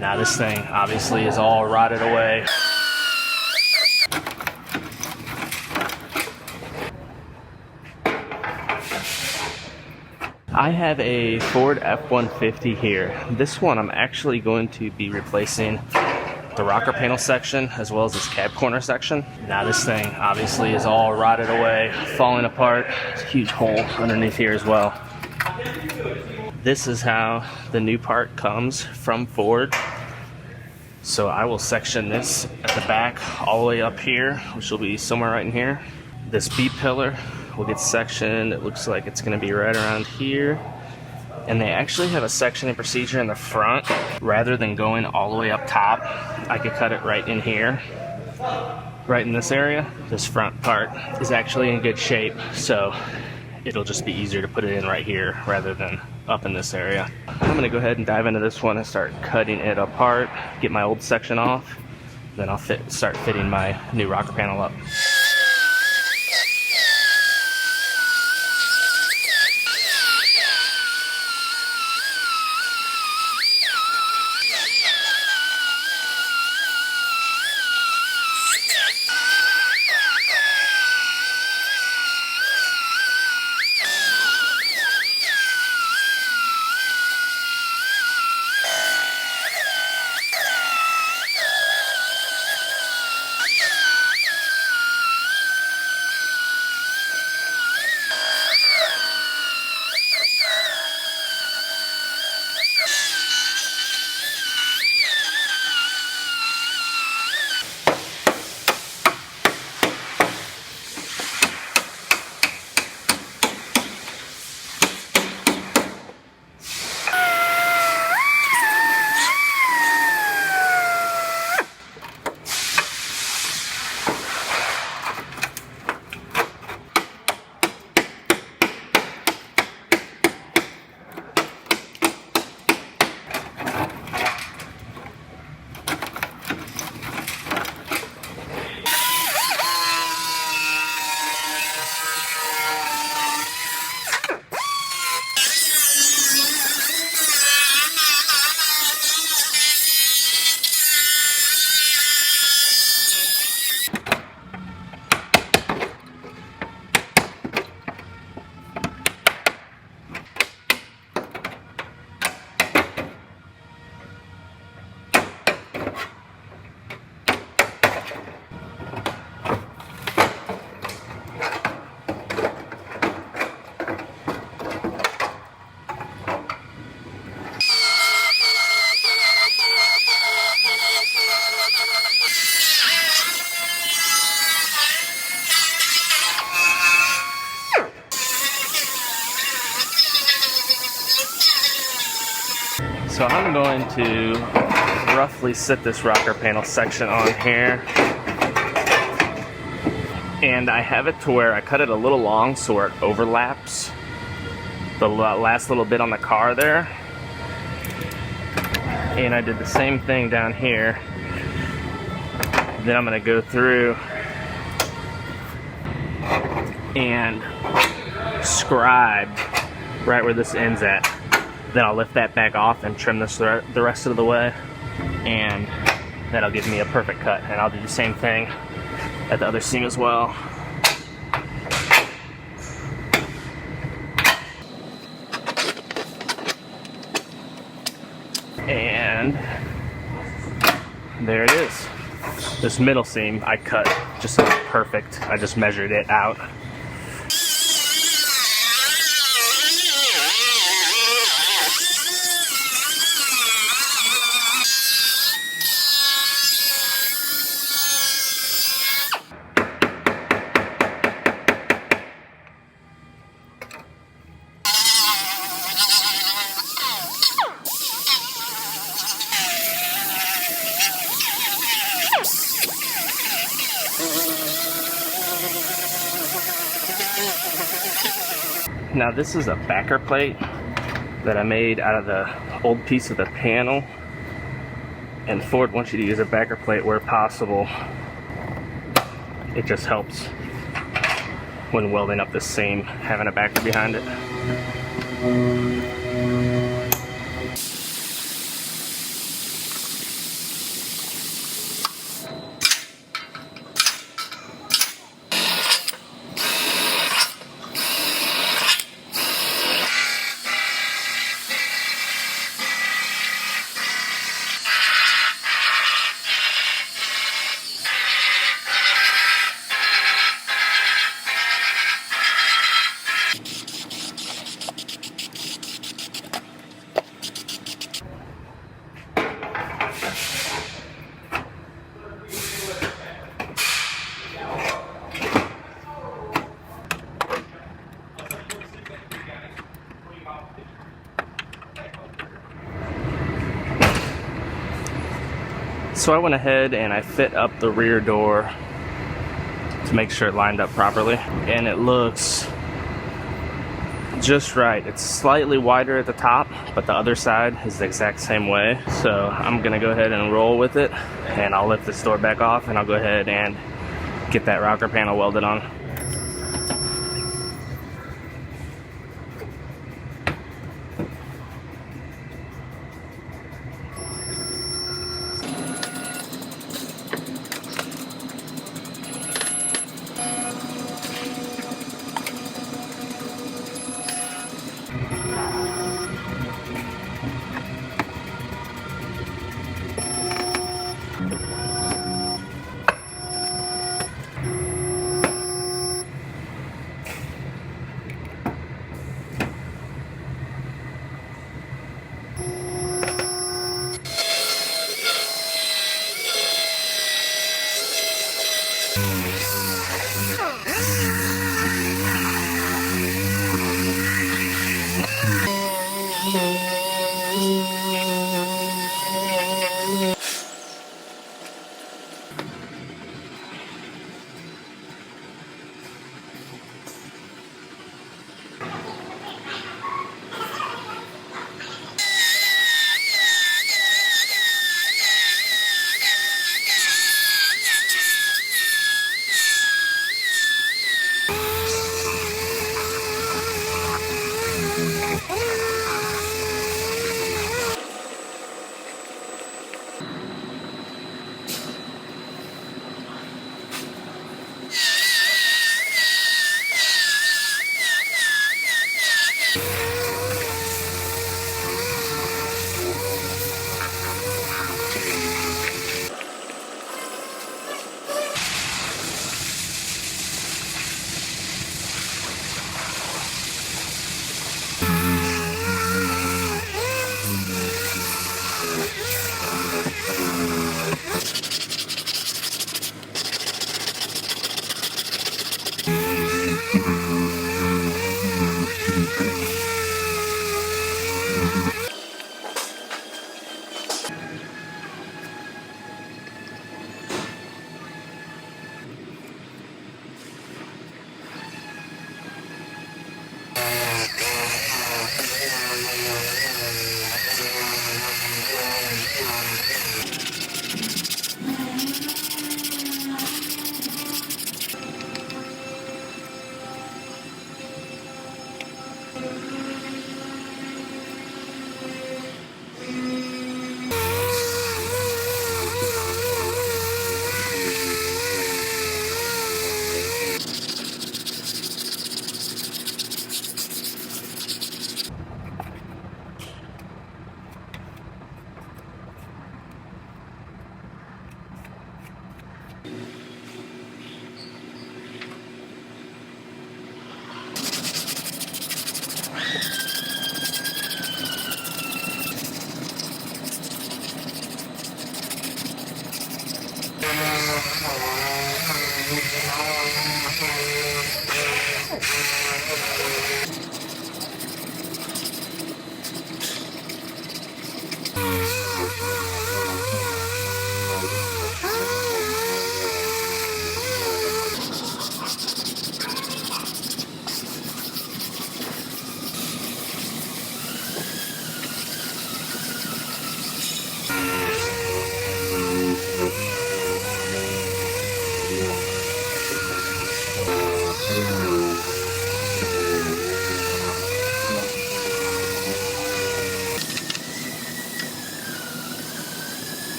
Now this thing obviously is all rotted away. I have a Ford F150 here. This one I'm actually going to be replacing the rocker panel section as well as this cab corner section. Now this thing obviously is all rotted away, falling apart. There's a huge hole underneath here as well. This is how the new part comes from Ford. So I will section this at the back all the way up here, which will be somewhere right in here. This B pillar will get sectioned. It looks like it's going to be right around here. And they actually have a sectioning procedure in the front. Rather than going all the way up top, I could cut it right in here, right in this area. This front part is actually in good shape, so it'll just be easier to put it in right here rather than up in this area. I'm gonna go ahead and dive into this one and start cutting it apart, get my old section off, then I'll start fitting my new rocker panel up. So I'm going to roughly sit this rocker panel section on here. And I have it to where I cut it a little long so where it overlaps the last little bit on the car there. And I did the same thing down here. Then I'm going to go through and scribe right where this ends at. Then I'll lift that back off and trim this the rest of the way, and that'll give me a perfect cut. And I'll do the same thing at the other seam as well. And there it is. This middle seam I cut just so it's perfect. I just measured it out. Now this is a backer plate that I made out of the old piece of the panel, and Ford wants you to use a backer plate where possible. It just helps when welding up the seam, having a backer behind it. So I went ahead and I fit up the rear door to make sure it lined up properly, and it looks just right. It's slightly wider at the top, but the other side is the exact same way. So I'm gonna go ahead and roll with it, and I'll lift this door back off, and I'll go ahead and get that rocker panel welded on.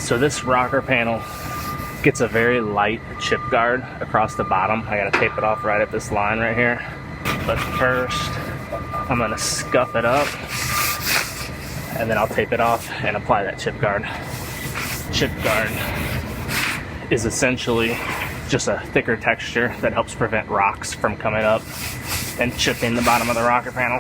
So this rocker panel gets a very light chip guard across the bottom. I gotta tape it off right at this line right here. But first, I'm gonna scuff it up, and then I'll tape it off and apply that chip guard. Chip guard is essentially just a thicker texture that helps prevent rocks from coming up and chipping the bottom of the rocker panel.